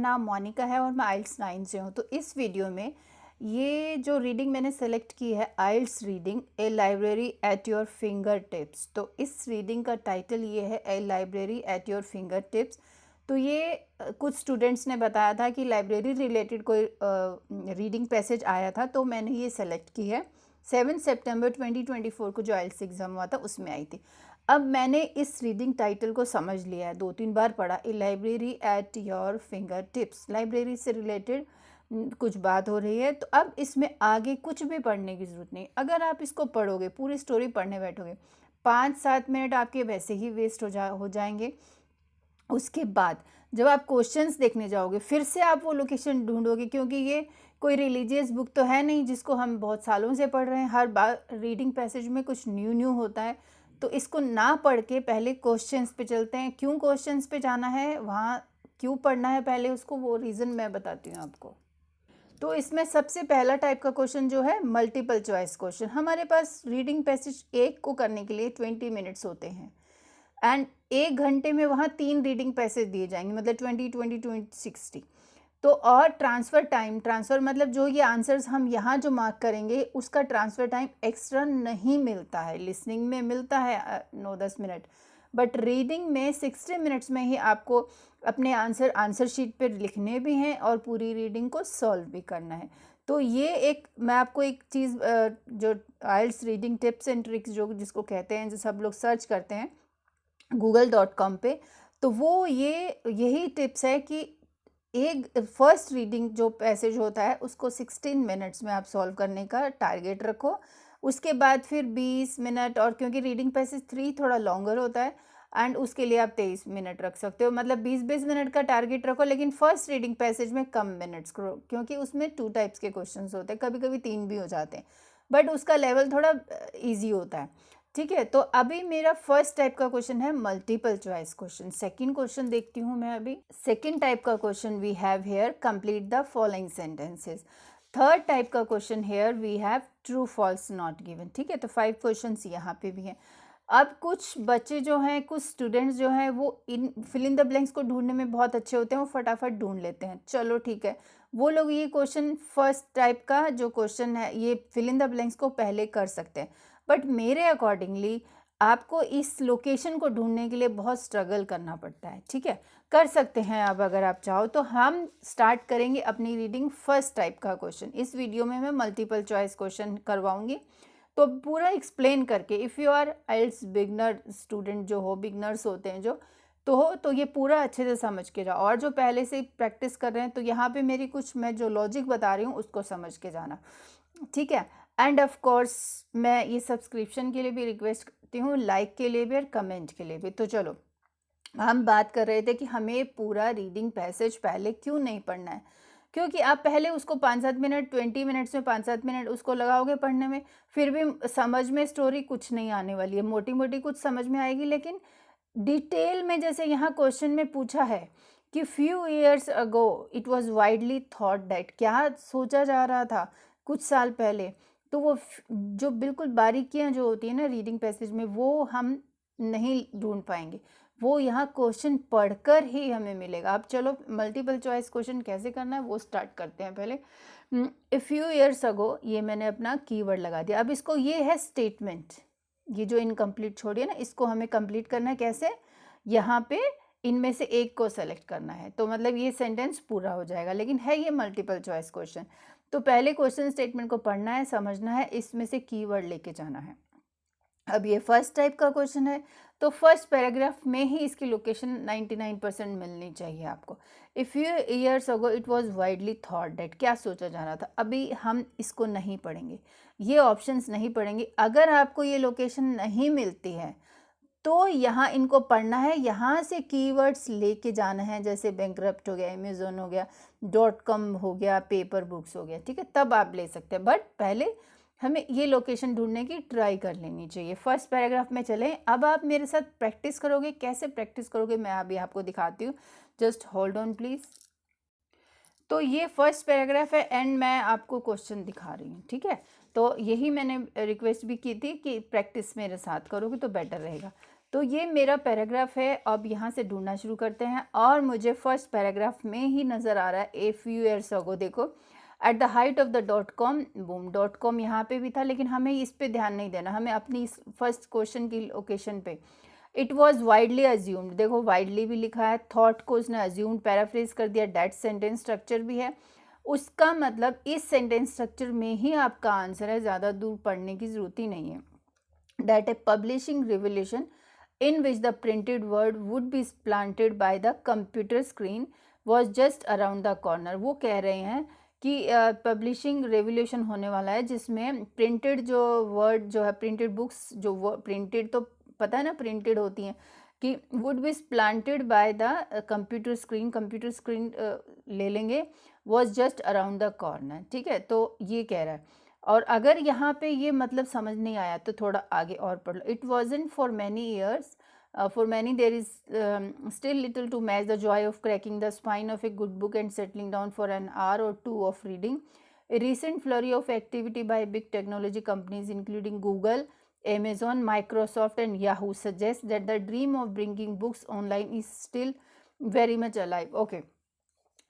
नाम मोनिका है और मैं आइल्स 9 से हूँ। तो इस वीडियो में ये जो रीडिंग मैंने सेलेक्ट की है, IELTS reading a library at your fingertips. तो इस रीडिंग का टाइटल ये है, a library at your fingertips. तो ये कुछ स्टूडेंट्स ने बताया था कि लाइब्रेरी रिलेटेड कोई रीडिंग पैसेज आया था, तो मैंने ये सेलेक्ट की है। 7 सितंबर 2024 को जो आइल्स एग्ज़ाम हुआ था उसमें आई थी। अब मैंने इस रीडिंग टाइटल को समझ लिया है, 2-3 बार पढ़ा। A library at your fingertips, library से रिलेटेड कुछ बात हो रही है। तो अब इसमें आगे कुछ भी पढ़ने की ज़रूरत नहीं। अगर आप इसको पढ़ोगे, पूरी स्टोरी पढ़ने बैठोगे, 5-7 मिनट आपके वैसे ही वेस्ट हो जाएंगे। उसके बाद जब आप क्वेश्चंस देखने जाओगे, फिर से आप वो लोकेशन ढूंढोगे, क्योंकि ये कोई रिलीजियस बुक तो है नहीं जिसको हम बहुत सालों से पढ़ रहे हैं। हर बार रीडिंग पैसेज में कुछ न्यू होता है। तो इसको ना पढ़ के पहले क्वेश्चंस पे चलते हैं। क्यों क्वेश्चंस पे जाना है, वहाँ क्यों पढ़ना है पहले उसको, वो रीज़न मैं बताती हूँ आपको। तो इसमें सबसे पहला टाइप का क्वेश्चन जो है, मल्टीपल चॉइस क्वेश्चन। हमारे पास रीडिंग पैसेज एक को करने के लिए 20 मिनट्स होते हैं एंड 1 घंटे में वहाँ 3 रीडिंग पैसेज दिए जाएंगे, मतलब 20, 60। तो और ट्रांसफ़र मतलब जो ये आंसर्स हम यहाँ जो मार्क करेंगे उसका ट्रांसफ़र टाइम एक्स्ट्रा नहीं मिलता है। लिसनिंग में मिलता है 9-10 मिनट, बट रीडिंग में 60 मिनट्स में ही आपको अपने आंसर शीट पर लिखने भी हैं और पूरी रीडिंग को सॉल्व भी करना है। तो ये एक मैं आपको एक चीज़ जो आइल्स रीडिंग टिप्स एंड ट्रिक्स जो जिसको कहते हैं, जो सब लोग सर्च करते हैं google.com पे, तो वो यही टिप्स है कि एक फर्स्ट रीडिंग जो पैसेज होता है उसको 16 मिनट्स में आप सॉल्व करने का टारगेट रखो। उसके बाद फिर 20 मिनट, और क्योंकि रीडिंग पैसेज 3 थोड़ा लॉन्गर होता है एंड उसके लिए आप 23 मिनट रख सकते हो, मतलब 20-20 मिनट का टारगेट रखो। लेकिन फर्स्ट रीडिंग पैसेज में कम मिनट्स करो, क्योंकि उसमें 2 टाइप्स के क्वेश्चंस होते हैं, कभी कभी 3 भी हो जाते हैं, बट उसका लेवल थोड़ा ईजी होता है। ठीक है, तो अभी मेरा फर्स्ट टाइप का क्वेश्चन है multiple choice question. Second question देखती हूँ मैं अभी। सेकंड टाइप का question we have here, complete the following sentences. Third type का question here we have true false not given. ठीक है, तो 5 क्वेश्चंस यहाँ पे भी हैं। अब कुछ बच्चे जो हैं, कुछ स्टूडेंट्स जो हैं, वो इन फिल इन द ब्लैंक्स को ढूंढने में बहुत अच्छे होते हैं, वो फटाफट ढूंढ लेते हैं। चलो ठीक है, वो लोग ये क्वेश्चन फर्स्ट टाइप का जो क्वेश्चन है, ये फिल इन द ब्लैंक्स को पहले कर सकते हैं, बट मेरे अकॉर्डिंगली आपको इस लोकेशन को ढूंढने के लिए बहुत स्ट्रगल करना पड़ता है। ठीक है, कर सकते हैं अब अगर आप चाहो तो। हम स्टार्ट करेंगे अपनी रीडिंग फर्स्ट टाइप का क्वेश्चन। इस वीडियो में मैं मल्टीपल चॉइस क्वेश्चन करवाऊंगी, तो पूरा एक्सप्लेन करके। If you are IELTS beginner student जो हो, बिगनर्स होते हैं जो, तो ये पूरा अच्छे से समझ के जाओ। और जो पहले से प्रैक्टिस कर रहे हैं, तो यहाँ पे मेरी कुछ मैं जो लॉजिक बता रही हूँ उसको समझ के जाना। ठीक है, एंड ऑफ कोर्स मैं ये सब्सक्रिप्शन के लिए भी रिक्वेस्ट करती हूँ, लाइक के लिए भी और कमेंट के लिए भी। तो चलो, हम बात कर रहे थे कि हमें पूरा रीडिंग पैसेज पहले क्यों नहीं पढ़ना है। क्योंकि आप पहले उसको 5-7 मिनट, 20 मिनट्स में 5-7 मिनट उसको लगाओगे पढ़ने में, फिर भी समझ में स्टोरी कुछ नहीं आने वाली है। मोटी मोटी कुछ समझ में आएगी, लेकिन डिटेल में, जैसे यहाँ क्वेश्चन में पूछा है कि few years ago it was widely thought that, क्या सोचा जा रहा था कुछ साल पहले। तो वो जो बिल्कुल बारीकियाँ जो होती है ना रीडिंग पैसेज में, वो हम नहीं ढूंढ पाएंगे, वो यहाँ क्वेश्चन पढ़कर ही हमें मिलेगा। अब चलो, मल्टीपल चॉइस क्वेश्चन कैसे करना है वो स्टार्ट करते हैं पहले। ए फ्यू ईयर्स अगो, ये मैंने अपना कीवर्ड लगा दिया। अब इसको, ये है स्टेटमेंट, ये जो इनकम्प्लीट छोड़िए ना, इसको हमें कंप्लीट करना है। कैसे? यहाँ पे इनमें से एक को सेलेक्ट करना है, तो मतलब ये सेंटेंस पूरा हो जाएगा। लेकिन है ये मल्टीपल चॉइस क्वेश्चन, तो पहले क्वेश्चन स्टेटमेंट को पढ़ना है, समझना है, इसमें से कीवर्ड लेके जाना है। अब ये फर्स्ट टाइप का क्वेश्चन है, तो फर्स्ट पैराग्राफ में ही इसकी लोकेशन 99% मिलनी चाहिए आपको। If you years ago it was widely thought that, क्या सोचा जा रहा था। अभी हम इसको नहीं पढ़ेंगे, ये ऑप्शंस नहीं पढ़ेंगे। अगर आपको ये लोकेशन नहीं मिलती है तो यहाँ इनको पढ़ना है, यहाँ से कीवर्ड्स लेके जाना है। जैसे बैंकरप्ट हो गया, अमेज़न हो गया, .com हो गया, पेपर बुक्स हो गया। ठीक है, तब आप ले सकते हैं, बट पहले हमें ये लोकेशन ढूंढने की ट्राई कर लेनी चाहिए। फर्स्ट पैराग्राफ में चलें। अब आप मेरे साथ प्रैक्टिस करोगे। कैसे प्रैक्टिस करोगे मैं अभी आपको दिखाती हूँ, जस्ट होल्ड ऑन प्लीज़। तो ये फर्स्ट पैराग्राफ है एंड मैं आपको क्वेश्चन दिखा रही हूँ। ठीक है, तो यही मैंने रिक्वेस्ट भी की थी कि प्रैक्टिस मेरे साथ करोगे तो बेटर रहेगा। तो ये मेरा पैराग्राफ है। अब यहाँ से ढूंढना शुरू करते हैं और मुझे फर्स्ट पैराग्राफ में ही नज़र आ रहा है ए फ्यू ईयर्स अगो। देखो, at the height of the .com boom, .com यहाँ पे भी था, लेकिन हमें इस पे ध्यान नहीं देना, हमें अपनी इस फर्स्ट क्वेश्चन की लोकेशन पे। इट वॉज वाइडली अज्यूम्ड, देखो वाइडली भी लिखा है, थॉट को उसने अज्यूम्ड पैराफ्रेज कर दिया, डेट सेंटेंस स्ट्रक्चर भी है, उसका मतलब इस सेंटेंस स्ट्रक्चर में ही आपका आंसर है, ज़्यादा दूर पढ़ने की ज़रूरत ही नहीं है। That A publishing revolution in which the printed word would be supplanted by the computer screen was just around the corner। वो कह रहे हैं कि पब्लिशिंग रेवोल्यूशन होने वाला है जिसमें प्रिंटेड जो वर्ड जो है, प्रिंटेड बुक्स जो प्रिंटेड तो पता है ना प्रिंटेड होती हैं, कि would be planted by the computer screen, computer screen ले लेंगे, was just around the corner. ठीक है, तो ये कह रहा है। और अगर यहाँ पे ये मतलब समझ नहीं आया तो थोड़ा आगे और पढ़ लो। It wasn't for many years, for many there is still little to match the joy of cracking the spine of a good book and settling down for an hour or two of reading. A recent flurry of activity by big technology companies including Google, Amazon, Microsoft and Yahoo suggests that the dream of bringing books online is still very much alive। okay,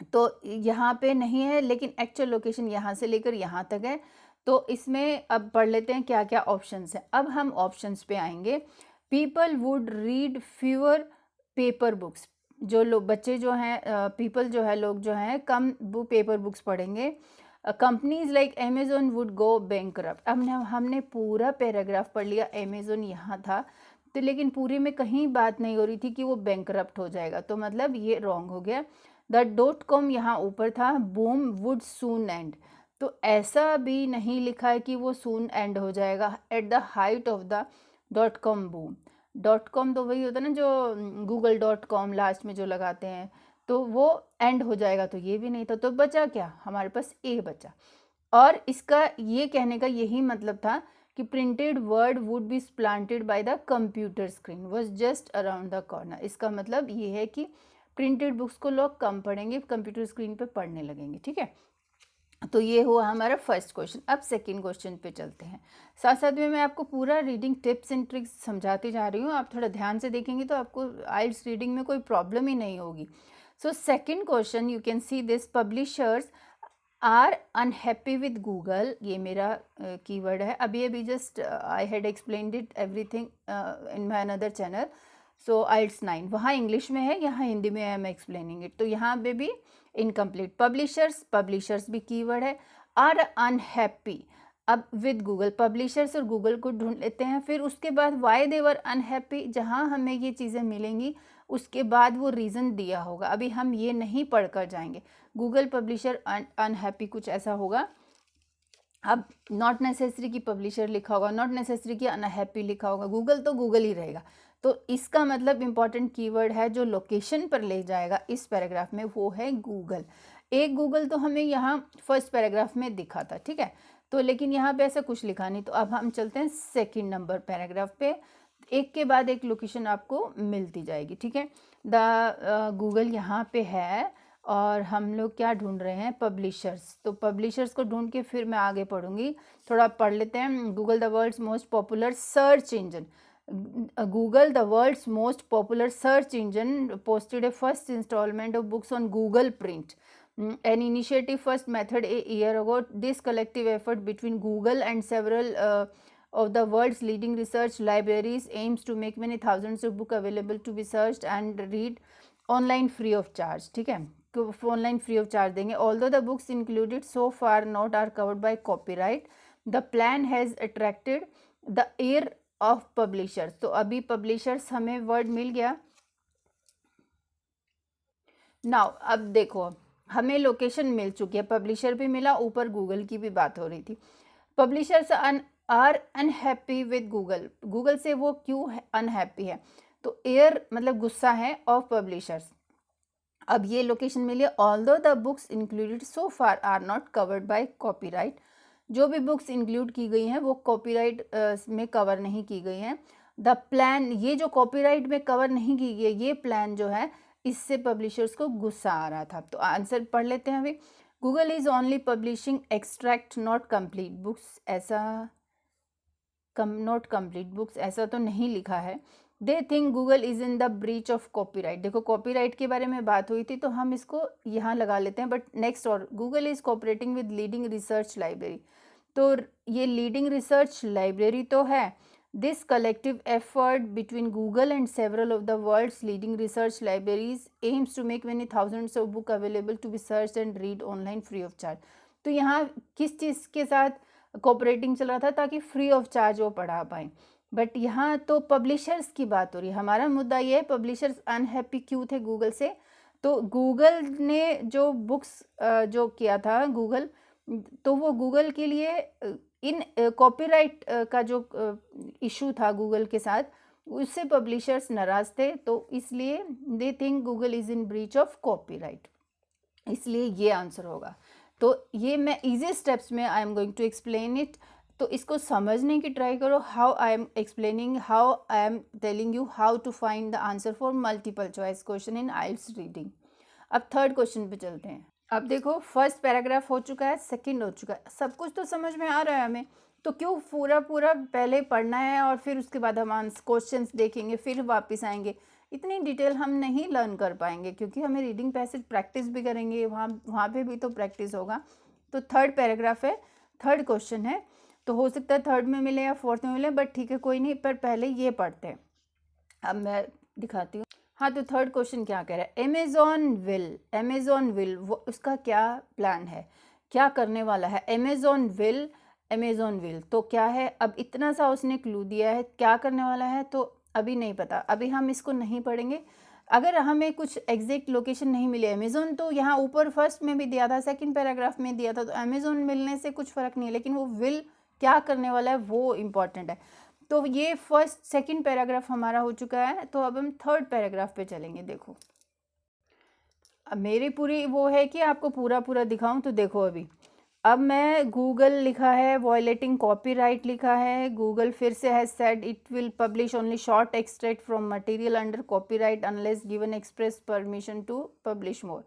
तो यहाँ पे नहीं है, लेकिन actual location यहाँ से लेकर यहाँ तक है। तो इसमें अब पढ़ लेते हैं क्या क्या ऑप्शंस हैं। अब हम ऑप्शंस पे आएंगे। People would read fewer paper books, जो लोग बच्चे जो हैं, पीपल जो है, लोग जो हैं कम पेपर बुक्स पढ़ेंगे। Companies like Amazon would go bankrupt. अब हमने पूरा पैराग्राफ पढ़ लिया, अमेजोन यहाँ था तो, लेकिन पूरे में कहीं बात नहीं हो रही थी कि वो बैंकरप्ट हो जाएगा, तो मतलब ये रॉन्ग हो गया। द .com यहाँ ऊपर था, बूम वुड सून एंड, तो ऐसा भी नहीं लिखा है कि वो सून एंड हो जाएगा। Eight the height of the .com boom, .com तो वही होता है ना जो google.com लास्ट में जो लगाते हैं, तो वो एंड हो जाएगा, तो ये भी नहीं था। तो बचा क्या, हमारे पास ए बचा। और इसका ये कहने का यही मतलब था कि printed word would be planted by the computer screen was just around the corner. इसका मतलब ये है कि प्रिंटेड बुक्स को लोग कम पढ़ेंगे, कंप्यूटर स्क्रीन पे पढ़ने लगेंगे। ठीक है, तो ये हुआ हमारा फर्स्ट क्वेश्चन। अब सेकंड क्वेश्चन पे चलते हैं। साथ साथ में मैं आपको पूरा रीडिंग टिप्स एंड ट्रिक्स समझाती जा रही हूँ, आप थोड़ा ध्यान से देखेंगे तो आपको आइल्स रीडिंग में कोई प्रॉब्लम ही नहीं होगी। So second question, you can see this, publishers are unhappy with Google, ये मेरा कीवर्ड है। अभी just I had explained it everything in my another channel. So IELTS 9 वहाँ इंग्लिश में है, यहाँ हिंदी में आई एम एक्सप्लेनिंग इट, तो यहाँ पे भी इनकम्प्लीट। पब्लिशर्स भी कीवर्ड है। आर अनहैप्पी, अब विद गूगल, पब्लिशर्स और गूगल को ढूंढ लेते हैं। फिर उसके बाद वाई दे वर अनहैप्पी, जहाँ हमें ये चीज़ें मिलेंगी उसके बाद वो रीज़न दिया होगा। अभी हम ये नहीं पढ़ कर जाएंगे, गूगल पब्लिशर अनहैप्पी कुछ ऐसा होगा। अब नॉट नेसेसरी की पब्लिशर लिखा होगा, नॉट नेसेसरी की अनहैप्पी लिखा होगा, गूगल तो गूगल ही रहेगा। तो इसका मतलब इम्पॉर्टेंट कीवर्ड है जो लोकेशन पर ले जाएगा इस पैराग्राफ में, वो है गूगल। एक गूगल तो हमें यहाँ फर्स्ट पैराग्राफ में दिखा था, ठीक है, तो लेकिन यहाँ पे ऐसा कुछ लिखा नहीं। तो अब हम चलते हैं सेकंड नंबर पैराग्राफ पे, एक के बाद एक लोकेशन आपको मिलती जाएगी। ठीक है, द गूगल यहाँ पे है और हम लोग क्या ढूंढ रहे हैं, पब्लिशर्स। तो पब्लिशर्स को ढूंढ के फिर मैं आगे पढ़ूंगी, थोड़ा पढ़ लेते हैं। Google the world's most popular search engine, Google, the world's most popular search engine, posted a first installment of books on Google Print, an initiative first method a year ago. This collective effort between Google and several of the world's leading research libraries aims to make many thousands of books available to be searched and read online free of charge। ठीक है, online free of charge देंगे। Although the books included so far not are covered by copyright, the plan has attracted the ear of publishers. तो अभी publishers हमें word मिल गया। Now अब देखो, हमें लोकेशन मिल चुकी है, पब्लिशर भी मिला, ऊपर गूगल की भी बात हो रही थी। Publishers are unhappy with Google, Google से वो क्यों अनहैप्पी है, तो एयर मतलब गुस्सा है, ऑफ पब्लिशर्स। अब ये लोकेशन मिली। Although the books included so far are not covered by copyright, जो भी बुक्स इंक्लूड की गई हैं वो कॉपीराइट में कवर नहीं की गई हैं। द प्लान, ये जो कॉपीराइट में कवर नहीं की गई, ये प्लान जो है इससे पब्लिशर्स को गुस्सा आ रहा था। तो आंसर पढ़ लेते हैं अभी। Google is only publishing extract not complete books, ऐसा नॉट कंप्लीट बुक्स ऐसा तो नहीं लिखा है। They think Google is in the breach of copyright. देखो कॉपीराइट के बारे में बात हुई थी तो हम इसको यहाँ लगा लेते हैं, बट नेक्स्ट और Google is cooperating with leading research library. तो ये लीडिंग रिसर्च लाइब्रेरी तो है। This collective effort between Google and several of the world's leading research libraries aims to make many thousands of book available to be search and read online free of charge. तो यहाँ किस चीज़ के साथ cooperating चल रहा था? ताकि free of charge वो पढ़ा पाएँ। बट यहाँ तो पब्लिशर्स की बात हो रही है। हमारा मुद्दा ये है पब्लिशर्स अनहैप्पी क्यों थे गूगल से? तो गूगल ने जो बुक्स जो किया था गूगल, तो वो गूगल के लिए इन कॉपीराइट का जो इशू था गूगल के साथ, उससे पब्लिशर्स नाराज़ थे। तो इसलिए they think Google is in breach of copyright, इसलिए ये आंसर होगा। तो ये मैं इजी स्टेप्स में I am going to explain it, तो इसको समझने की ट्राई करो। How I am explaining, how I am telling you how to find the answer for multiple choice question in IELTS reading. अब थर्ड क्वेश्चन पे चलते हैं। अब देखो फर्स्ट पैराग्राफ हो चुका है, सेकंड हो चुका है, सब कुछ तो समझ में आ रहा है हमें, तो क्यों पूरा पूरा पहले पढ़ना है और फिर उसके बाद हम क्वेश्चंस देखेंगे फिर वापस आएंगे? इतनी डिटेल हम नहीं लर्न कर पाएंगे, क्योंकि हमें रीडिंग पैसेज प्रैक्टिस भी करेंगे, वहाँ पे भी तो प्रैक्टिस होगा। तो थर्ड पैराग्राफ है, थर्ड क्वेश्चन है, तो हो सकता है थर्ड में मिले या फोर्थ में मिले, बट ठीक है कोई नहीं, पर पहले ये पढ़ते हैं। अब मैं दिखाती हूँ। हाँ, तो थर्ड क्वेश्चन क्या कह रहा है? अमेज़ॉन विल वो उसका क्या प्लान है, क्या करने वाला है? अमेज़ॉन विल तो क्या है? अब इतना सा उसने क्लू दिया है, क्या करने वाला है तो अभी नहीं पता, अभी हम इसको नहीं पढ़ेंगे। अगर हमें कुछ एग्जैक्ट लोकेशन नहीं मिली, अमेज़ॉन तो यहाँ ऊपर फर्स्ट में भी दिया था, सेकंड पैराग्राफ में दिया था, तो अमेज़ॉन मिलने से कुछ फ़र्क नहीं है, लेकिन वो विल क्या करने वाला है वो इम्पॉर्टेंट है। तो ये फर्स्ट सेकंड पैराग्राफ हमारा हो चुका है, तो अब हम थर्ड पैराग्राफ पे चलेंगे। देखो अब मेरी पूरी वो है कि आपको पूरा पूरा दिखाऊं, तो देखो अभी अब मैं गूगल लिखा है, वॉयलेटिंग कॉपीराइट लिखा है, गूगल फिर से has said it will publish only short extract from material under copyright unless given express permission to publish more.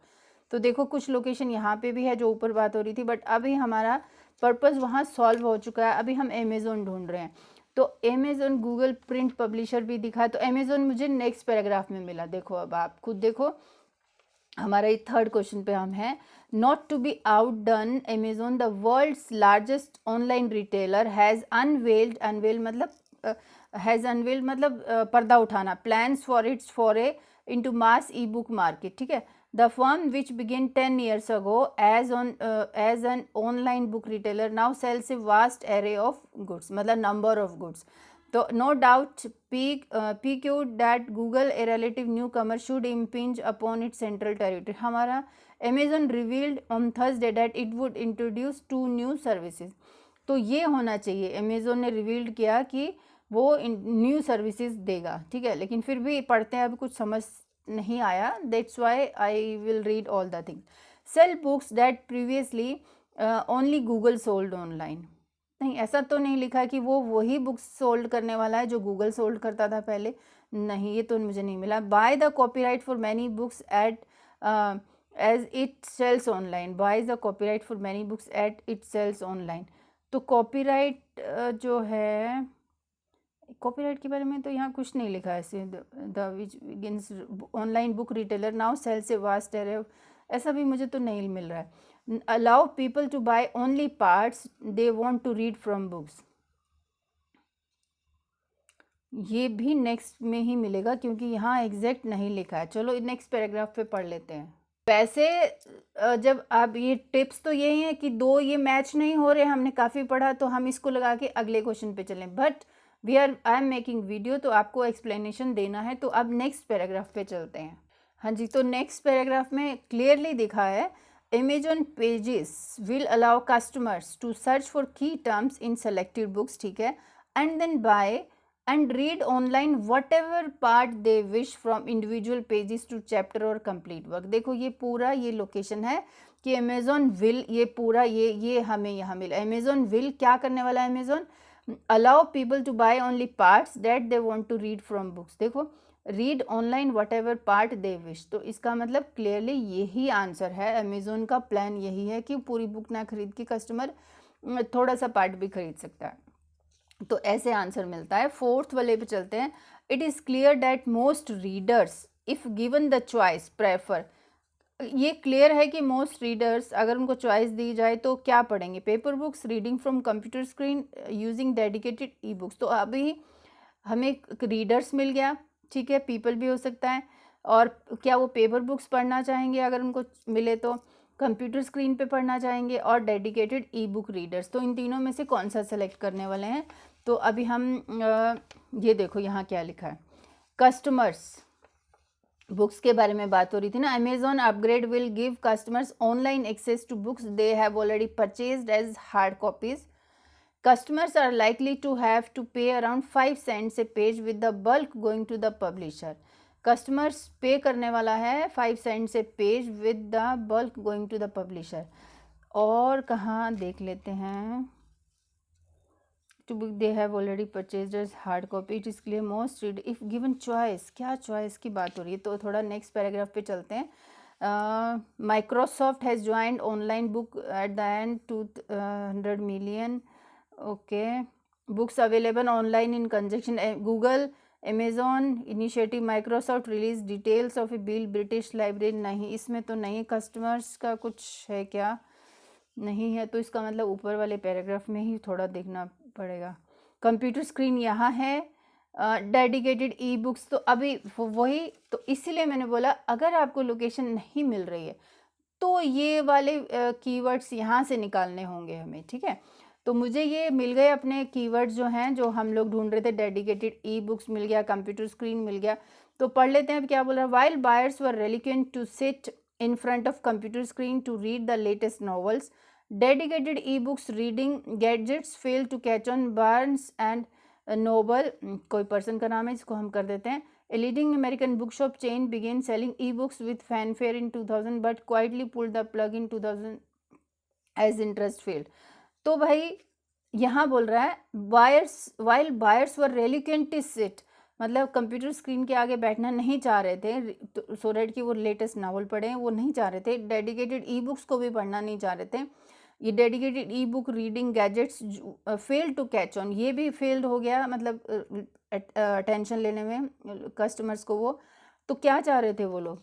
तो देखो कुछ लोकेशन यहाँ पे भी है जो ऊपर बात हो रही थी, बट अभी हमारा पर्पज़ वहाँ सॉल्व हो चुका है। अभी हम अमेज़ॉन ढूंढ रहे हैं, तो अमेज़ॉन गूगल प्रिंट पब्लिशर भी दिखा, तो अमेज़ॉन मुझे नेक्स्ट पैराग्राफ में मिला। देखो अब आप खुद देखो, हमारा ये थर्ड क्वेश्चन पे हम हैं। Not to be outdone, Amazon the world's largest online retailer has unveiled मतलब पर्दा उठाना, plans for its foray into mass e book market. ठीक है, the firm which began 10 years ago as an online book retailer now sells a vast array of goods, मतलब number of goods। तो no doubt PQ that Google, a relative newcomer, should impinge upon its central territory। हमारा Amazon revealed on Thursday that it would introduce 2 new services। तो ये होना चाहिए, Amazon ने revealed किया कि वो न्यू सर्विसेज देगा। ठीक है, लेकिन फिर भी पढ़ते हैं, अभी कुछ समझ नहीं आया, that's why I will read all the thing. Sell books that previously only Google sold online. नहीं, ऐसा तो नहीं लिखा है कि वो वही बुक्स सोल्ड करने वाला है जो गूगल सोल्ड करता था पहले, नहीं, ये तो मुझे नहीं मिला। By the copyright for many books at as it sells online, by the copyright for many books at it sells online. तो कॉपीराइट जो है, कॉपीराइट के बारे में तो यहाँ कुछ नहीं लिखा है। The which begins online book retailer now sells a vast array, ऐसा भी मुझे तो नहीं मिल रहा है। Allow people to buy only parts they want to read from books, ये भी नेक्स्ट में ही मिलेगा क्योंकि यहाँ एग्जैक्ट नहीं लिखा है। चलो नेक्स्ट पैराग्राफ पे पढ़ लेते हैं। वैसे जब आप ये टिप्स तो यही है कि दो ये मैच नहीं हो रहे, हमने काफ़ी पढ़ा, तो हम इसको लगा के अगले क्वेश्चन पे चलें, but I am making video, तो आपको एक्सप्लेनेशन देना है। तो अब नेक्स्ट पैराग्राफ पे चलते हैं। हाँ जी, तो नेक्स्ट पैराग्राफ में क्लियरली दिखा है, Amazon pages will allow customers to search for key terms in selected books, ठीक है, and then buy and read online whatever part they wish from individual pages to chapter or complete work। देखो ये पूरा ये location है कि Amazon will, ये पूरा ये हमें यहाँ मिला। Amazon will क्या करने वाला है? Amazon allow people to buy only parts that they want to read from books। देखो read online what ever part they wish, तो इसका मतलब क्लियरली यही आंसर है। अमेज़ोन का प्लान यही है कि पूरी बुक ना खरीद के कस्टमर थोड़ा सा पार्ट भी खरीद सकता है। तो ऐसे आंसर मिलता है। फोर्थ वाले पे चलते हैं। It is clear that most readers if given the choice prefer. ये क्लियर है कि मोस्ट रीडर्स अगर उनको चॉइस दी जाए तो क्या पढ़ेंगे, paper books, reading from computer screen, using dedicated e books. तो अभी हमें रीडर्स मिल गया, ठीक है, पीपल भी हो सकता है। और क्या वो पेपर बुक्स पढ़ना चाहेंगे अगर उनको मिले तो, कंप्यूटर स्क्रीन पे पढ़ना चाहेंगे, और डेडिकेटेड ई बुक रीडर्स। तो इन तीनों में से कौन सा सेलेक्ट करने वाले हैं। तो अभी हम ये देखो यहाँ क्या लिखा है, कस्टमर्स बुक्स के बारे में बात हो रही थी ना। Amazon upgrade will give customers online access to books they have already purchased as hard copies. Customers are likely to have to pay around 5 cents a page with the bulk going to the publisher. Customers पे करने वाला है 5 cents a page with the bulk going to the publisher. और कहाँ देख लेते हैं, to book they have already purchased as hard copy. It is clear most read if given choice. क्या choice की बात हो रही है, तो थोड़ा नेक्स्ट पैराग्राफ पे चलते हैं। Microsoft has joined online book at the end 200 million. Okay, books available online in conjunction. Google, Amazon initiative, Microsoft release details of a bill, British Library। नहीं, इसमें तो नहीं, कस्टमर्स का कुछ है क्या, नहीं है, तो इसका मतलब ऊपर वाले पैराग्राफ में ही थोड़ा देखना पड़ेगा। कंप्यूटर स्क्रीन यहाँ है, डेडिकेटेड ई बुक्स, तो अभी वही, तो इसीलिए मैंने बोला अगर आपको लोकेशन नहीं मिल रही है तो ये वाले कीवर्ड्स यहाँ से निकालने होंगे हमें, ठीक है। तो मुझे ये मिल गए अपने कीवर्ड्स जो हैं, जो हम लोग ढूंढ रहे थे। डेडिकेटेड ई बुक्स मिल गया, कंप्यूटर स्क्रीन मिल गया। तो पढ़ लेते हैं अब क्या बोल रहा है। While buyers were reluctant to sit in front of computer screen to read the latest novels, dedicated e books reading gadgets fail to catch on. Barnes and Noble, कोई पर्सन का नाम है, इसको हम कर देते हैं। A leading American bookshop chain began selling e-books with fanfare in 2000 but quietly pulled the plug in 2000 as interest failed. तो भाई यहाँ बोल रहा है while buyers were reluctant to sit, मतलब कंप्यूटर स्क्रीन के आगे बैठना नहीं चाह रहे थे सो डैट कि वो लेटेस्ट नावल पढ़ें, वो नहीं चाह रहे थे। डेडिकेटेड ई बुक्स को भी पढ़ना नहीं चाह रहे थे। ये dedicated e book reading gadgets fail to catch on, ये भी फेल्ड हो गया, मतलब अटेंशन लेने में कस्टमर्स को वो। तो क्या चाह रहे थे वो लोग,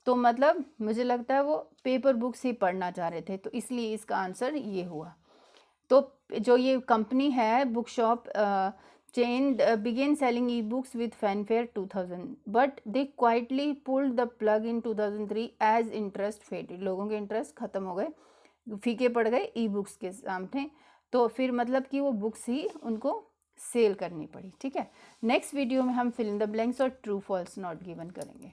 तो मतलब मुझे लगता है वो पेपर बुक्स ही पढ़ना चाह रहे थे, तो इसलिए इसका आंसर ये हुआ। तो जो ये कंपनी है book shop chain began selling e books with fanfare 2000 but they quietly pulled the plug in 2003 as interest faded. लोगों के इंटरेस्ट खत्म हो गए, फीके पड़ गए ई बुक्स के सामने, तो फिर मतलब कि वो बुक्स ही उनको सेल करनी पड़ी, ठीक है। नेक्स्ट वीडियो में हम फिल इन द ब्लैंक्स और ट्रू फॉल्स नॉट गिवन करेंगे।